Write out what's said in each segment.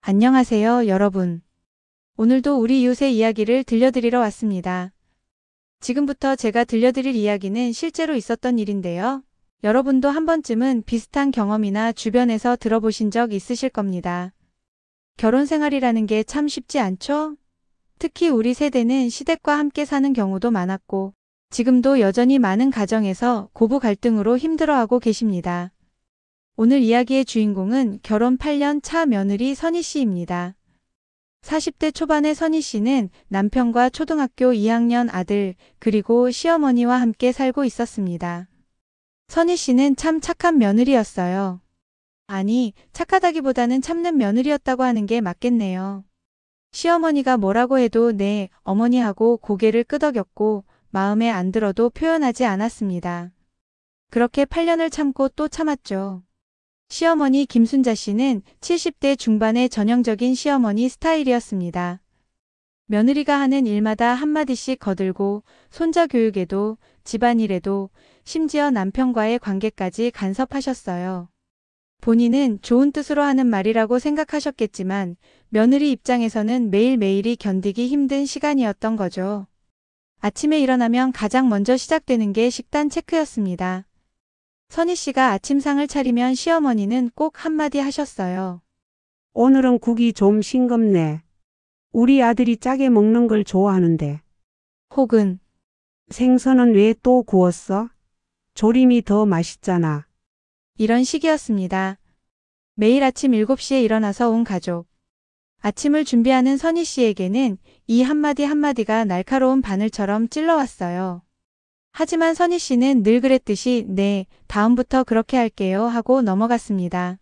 안녕하세요, 여러분. 오늘도 우리 이웃의 이야기를 들려드리러 왔습니다. 지금부터 제가 들려드릴 이야기는 실제로 있었던 일인데요. 여러분도 한 번쯤은 비슷한 경험이나 주변에서 들어보신 적 있으실 겁니다. 결혼 생활이라는 게 참 쉽지 않죠? 특히 우리 세대는 시댁과 함께 사는 경우도 많았고, 지금도 여전히 많은 가정에서 고부 갈등으로 힘들어하고 계십니다. 오늘 이야기의 주인공은 결혼 8년 차 며느리 선희 씨입니다. 40대 초반의 선희 씨는 남편과 초등학교 2학년 아들 그리고 시어머니와 함께 살고 있었습니다. 선희 씨는 참 착한 며느리였어요. 아니, 착하다기보다는 참는 며느리였다고 하는 게 맞겠네요. 시어머니가 뭐라고 해도 네, 어머니 하고 고개를 끄덕였고 마음에 안 들어도 표현하지 않았습니다. 그렇게 8년을 참고 또 참았죠. 시어머니 김순자 씨는 70대 중반의 전형적인 시어머니 스타일이었습니다. 며느리가 하는 일마다 한마디씩 거들고 손자 교육에도 집안일에도 심지어 남편과의 관계까지 간섭하셨어요. 본인은 좋은 뜻으로 하는 말이라고 생각하셨겠지만 며느리 입장에서는 매일매일이 견디기 힘든 시간이었던 거죠. 아침에 일어나면 가장 먼저 시작되는 게 식단 체크였습니다. 선희 씨가 아침상을 차리면 시어머니는 꼭 한마디 하셨어요. 오늘은 국이 좀 싱겁네. 우리 아들이 짜게 먹는 걸 좋아하는데. 혹은 생선은 왜 또 구웠어? 조림이 더 맛있잖아. 이런 식이었습니다. 매일 아침 7시에 일어나서 온 가족. 아침을 준비하는 선희 씨에게는 이 한마디 한마디가 날카로운 바늘처럼 찔러왔어요. 하지만 선희 씨는 늘 그랬듯이 네, 다음부터 그렇게 할게요 하고 넘어갔습니다.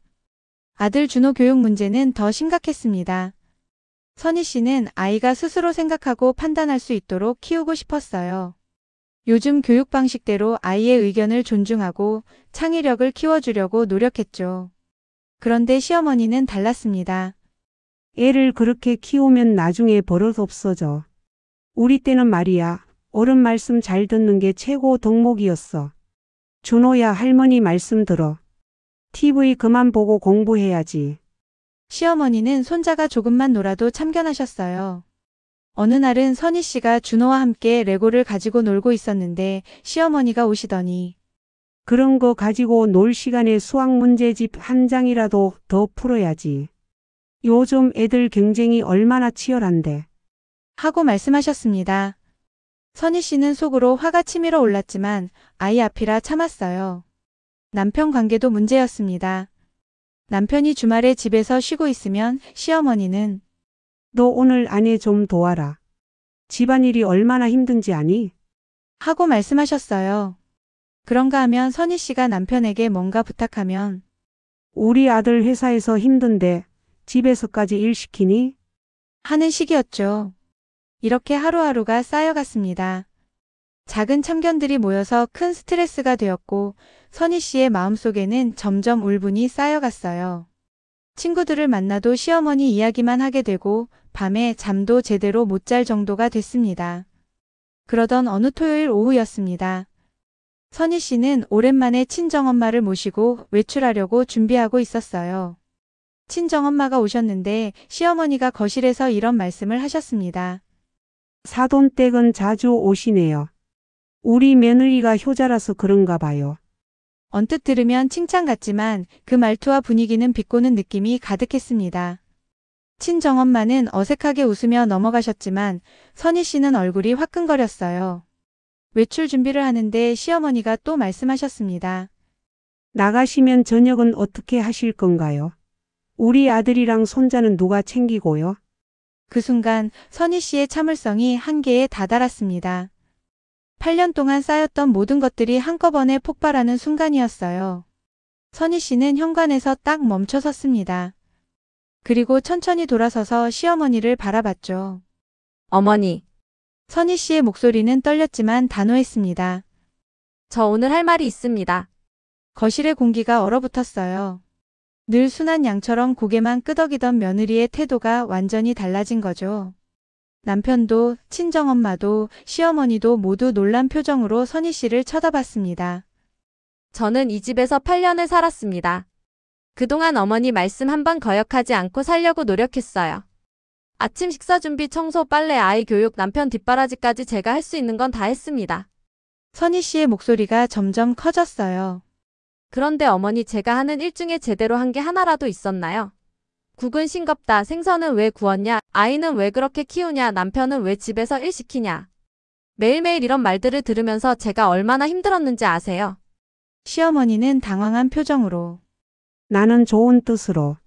아들 준호 교육 문제는 더 심각했습니다. 선희 씨는 아이가 스스로 생각하고 판단할 수 있도록 키우고 싶었어요. 요즘 교육 방식대로 아이의 의견을 존중하고 창의력을 키워주려고 노력했죠. 그런데 시어머니는 달랐습니다. 애를 그렇게 키우면 나중에 버릇 없어져. 우리 때는 말이야. 어른 말씀 잘 듣는 게 최고 덕목이었어. 준호야, 할머니 말씀 들어. TV 그만 보고 공부해야지. 시어머니는 손자가 조금만 놀아도 참견하셨어요. 어느 날은 선희 씨가 준호와 함께 레고를 가지고 놀고 있었는데 시어머니가 오시더니 그런 거 가지고 놀 시간에 수학 문제집 한 장이라도 더 풀어야지. 요즘 애들 경쟁이 얼마나 치열한데. 하고 말씀하셨습니다. 선희 씨는 속으로 화가 치밀어 올랐지만 아이 앞이라 참았어요. 남편 관계도 문제였습니다. 남편이 주말에 집에서 쉬고 있으면 시어머니는 너 오늘 아내 좀 도와라. 집안일이 얼마나 힘든지 아니? 하고 말씀하셨어요. 그런가 하면 선희 씨가 남편에게 뭔가 부탁하면 우리 아들 회사에서 힘든데 집에서까지 일 시키니? 하는 식이었죠. 이렇게 하루하루가 쌓여갔습니다. 작은 참견들이 모여서 큰 스트레스가 되었고 선희 씨의 마음속에는 점점 울분이 쌓여갔어요. 친구들을 만나도 시어머니 이야기만 하게 되고 밤에 잠도 제대로 못 잘 정도가 됐습니다. 그러던 어느 토요일 오후였습니다. 선희 씨는 오랜만에 친정엄마를 모시고 외출하려고 준비하고 있었어요. 친정엄마가 오셨는데 시어머니가 거실에서 이런 말씀을 하셨습니다. 사돈댁은 자주 오시네요. 우리 며느리가 효자라서 그런가 봐요. 언뜻 들으면 칭찬 같지만 그 말투와 분위기는 비꼬는 느낌이 가득했습니다. 친정엄마는 어색하게 웃으며 넘어가셨지만 선희 씨는 얼굴이 화끈거렸어요. 외출 준비를 하는데 시어머니가 또 말씀하셨습니다. 나가시면 저녁은 어떻게 하실 건가요? 우리 아들이랑 손자는 누가 챙기고요? 그 순간 선희 씨의 참을성이 한계에 다다랐습니다. 8년 동안 쌓였던 모든 것들이 한꺼번에 폭발하는 순간이었어요. 선희 씨는 현관에서 딱 멈춰 섰습니다. 그리고 천천히 돌아서서 시어머니를 바라봤죠. 어머니, 선희 씨의 목소리는 떨렸지만 단호했습니다. 저 오늘 할 말이 있습니다. 거실의 공기가 얼어붙었어요. 늘 순한 양처럼 고개만 끄덕이던 며느리의 태도가 완전히 달라진 거죠. 남편도 친정엄마도 시어머니도 모두 놀란 표정으로 선희 씨를 쳐다봤습니다. 저는 이 집에서 8년을 살았습니다. 그동안 어머니 말씀 한 번 거역하지 않고 살려고 노력했어요. 아침 식사 준비, 청소, 빨래, 아이 교육, 남편 뒷바라지까지 제가 할 수 있는 건 다 했습니다. 선희 씨의 목소리가 점점 커졌어요. 그런데 어머니, 제가 하는 일 중에 제대로 한 게 하나라도 있었나요? 국은 싱겁다, 생선은 왜 구웠냐, 아이는 왜 그렇게 키우냐, 남편은 왜 집에서 일 시키냐. 매일매일 이런 말들을 들으면서 제가 얼마나 힘들었는지 아세요? 시어머니는 당황한 표정으로 나는 좋은 뜻으로.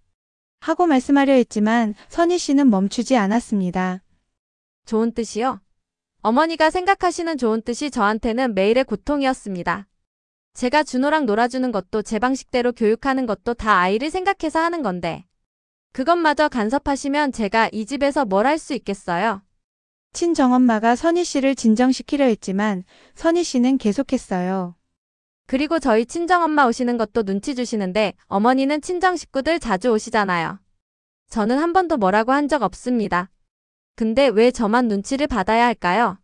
하고 말씀하려 했지만 선희 씨는 멈추지 않았습니다. 좋은 뜻이요? 어머니가 생각하시는 좋은 뜻이 저한테는 매일의 고통이었습니다. 제가 준호랑 놀아주는 것도 제 방식대로 교육하는 것도 다 아이를 생각해서 하는 건데 그것마저 간섭하시면 제가 이 집에서 뭘 할 수 있겠어요? 친정엄마가 선희 씨를 진정시키려 했지만 선희 씨는 계속했어요. 그리고 저희 친정엄마 오시는 것도 눈치 주시는데 어머니는 친정 식구들 자주 오시잖아요. 저는 한 번도 뭐라고 한 적 없습니다. 근데 왜 저만 눈치를 받아야 할까요?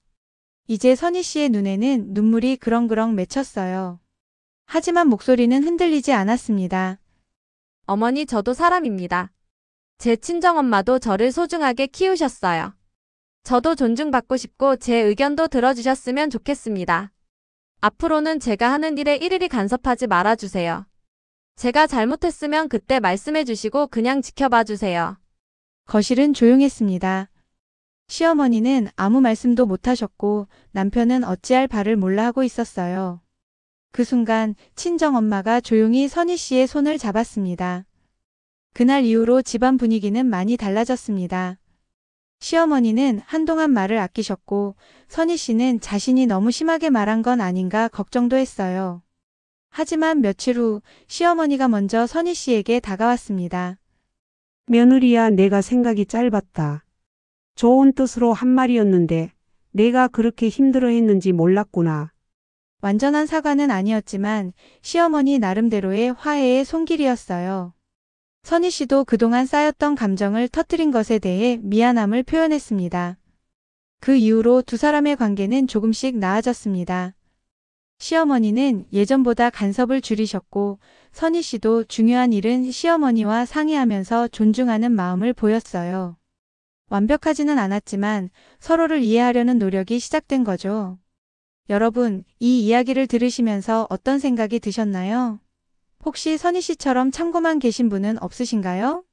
이제 선희 씨의 눈에는 눈물이 그렁그렁 맺혔어요. 하지만 목소리는 흔들리지 않았습니다. 어머니, 저도 사람입니다. 제 친정엄마도 저를 소중하게 키우셨어요. 저도 존중받고 싶고 제 의견도 들어주셨으면 좋겠습니다. 앞으로는 제가 하는 일에 일일이 간섭하지 말아주세요. 제가 잘못했으면 그때 말씀해 주시고 그냥 지켜봐 주세요. 거실은 조용했습니다. 시어머니는 아무 말씀도 못하셨고 남편은 어찌할 바를 몰라 하고 있었어요. 그 순간 친정엄마가 조용히 선희 씨의 손을 잡았습니다. 그날 이후로 집안 분위기는 많이 달라졌습니다. 시어머니는 한동안 말을 아끼셨고 선희 씨는 자신이 너무 심하게 말한 건 아닌가 걱정도 했어요. 하지만 며칠 후 시어머니가 먼저 선희 씨에게 다가왔습니다. 며느리야, 내가 생각이 짧았다. 좋은 뜻으로 한 말이었는데 내가 그렇게 힘들어했는지 몰랐구나. 완전한 사과는 아니었지만 시어머니 나름대로의 화해의 손길이었어요. 선희 씨도 그동안 쌓였던 감정을 터뜨린 것에 대해 미안함을 표현했습니다. 그 이후로 두 사람의 관계는 조금씩 나아졌습니다. 시어머니는 예전보다 간섭을 줄이셨고 선희 씨도 중요한 일은 시어머니와 상의하면서 존중하는 마음을 보였어요. 완벽하지는 않았지만 서로를 이해하려는 노력이 시작된 거죠. 여러분, 이 이야기를 들으시면서 어떤 생각이 드셨나요? 혹시 선희 씨처럼 참고만 계신 분은 없으신가요?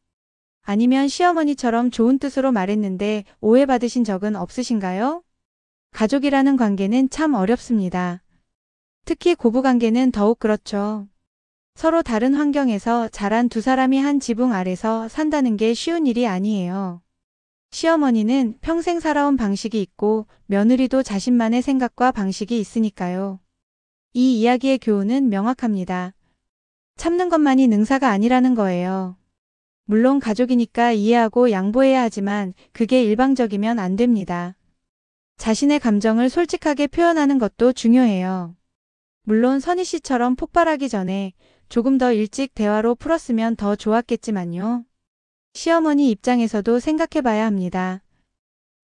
아니면 시어머니처럼 좋은 뜻으로 말했는데 오해받으신 적은 없으신가요? 가족이라는 관계는 참 어렵습니다. 특히 고부관계는 더욱 그렇죠. 서로 다른 환경에서 자란 두 사람이 한 지붕 아래서 산다는 게 쉬운 일이 아니에요. 시어머니는 평생 살아온 방식이 있고 며느리도 자신만의 생각과 방식이 있으니까요. 이 이야기의 교훈은 명확합니다. 참는 것만이 능사가 아니라는 거예요. 물론 가족이니까 이해하고 양보해야 하지만 그게 일방적이면 안 됩니다. 자신의 감정을 솔직하게 표현하는 것도 중요해요. 물론 선희 씨처럼 폭발하기 전에 조금 더 일찍 대화로 풀었으면 더 좋았겠지만요. 시어머니 입장에서도 생각해 봐야 합니다.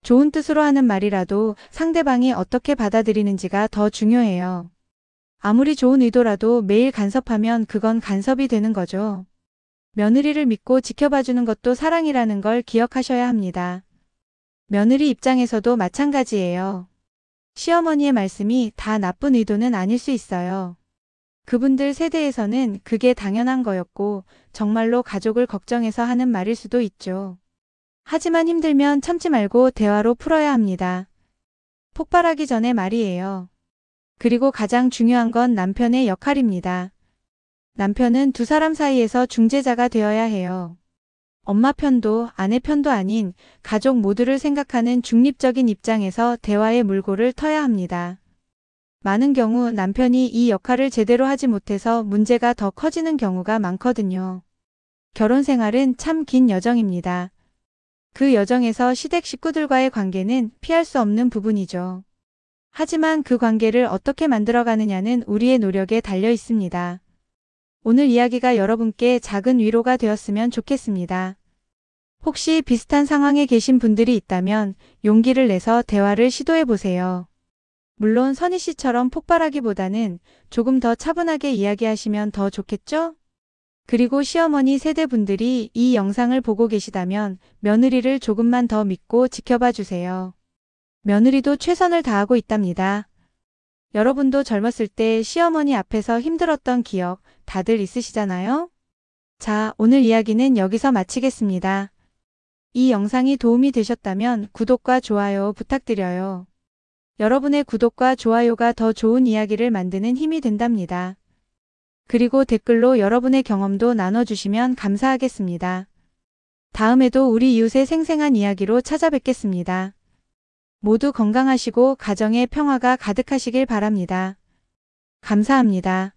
좋은 뜻으로 하는 말이라도 상대방이 어떻게 받아들이는지가 더 중요해요. 아무리 좋은 의도라도 매일 간섭하면 그건 간섭이 되는 거죠. 며느리를 믿고 지켜봐주는 것도 사랑이라는 걸 기억하셔야 합니다. 며느리 입장에서도 마찬가지예요. 시어머니의 말씀이 다 나쁜 의도는 아닐 수 있어요. 그분들 세대에서는 그게 당연한 거였고 정말로 가족을 걱정해서 하는 말일 수도 있죠. 하지만 힘들면 참지 말고 대화로 풀어야 합니다. 폭발하기 전에 말이에요. 그리고 가장 중요한 건 남편의 역할입니다. 남편은 두 사람 사이에서 중재자가 되어야 해요. 엄마 편도 아내 편도 아닌 가족 모두를 생각하는 중립적인 입장에서 대화의 물꼬를 터야 합니다. 많은 경우 남편이 이 역할을 제대로 하지 못해서 문제가 더 커지는 경우가 많거든요. 결혼 생활은 참 긴 여정입니다. 그 여정에서 시댁 식구들과의 관계는 피할 수 없는 부분이죠. 하지만 그 관계를 어떻게 만들어가느냐는 우리의 노력에 달려 있습니다. 오늘 이야기가 여러분께 작은 위로가 되었으면 좋겠습니다. 혹시 비슷한 상황에 계신 분들이 있다면 용기를 내서 대화를 시도해 보세요. 물론 선희 씨처럼 폭발하기보다는 조금 더 차분하게 이야기하시면 더 좋겠죠? 그리고 시어머니 세대분들이 이 영상을 보고 계시다면 며느리를 조금만 더 믿고 지켜봐 주세요. 며느리도 최선을 다하고 있답니다. 여러분도 젊었을 때 시어머니 앞에서 힘들었던 기억 다들 있으시잖아요? 자, 오늘 이야기는 여기서 마치겠습니다. 이 영상이 도움이 되셨다면 구독과 좋아요 부탁드려요. 여러분의 구독과 좋아요가 더 좋은 이야기를 만드는 힘이 된답니다. 그리고 댓글로 여러분의 경험도 나눠주시면 감사하겠습니다. 다음에도 우리 이웃의 생생한 이야기로 찾아뵙겠습니다. 모두 건강하시고 가정의 평화가 가득하시길 바랍니다. 감사합니다.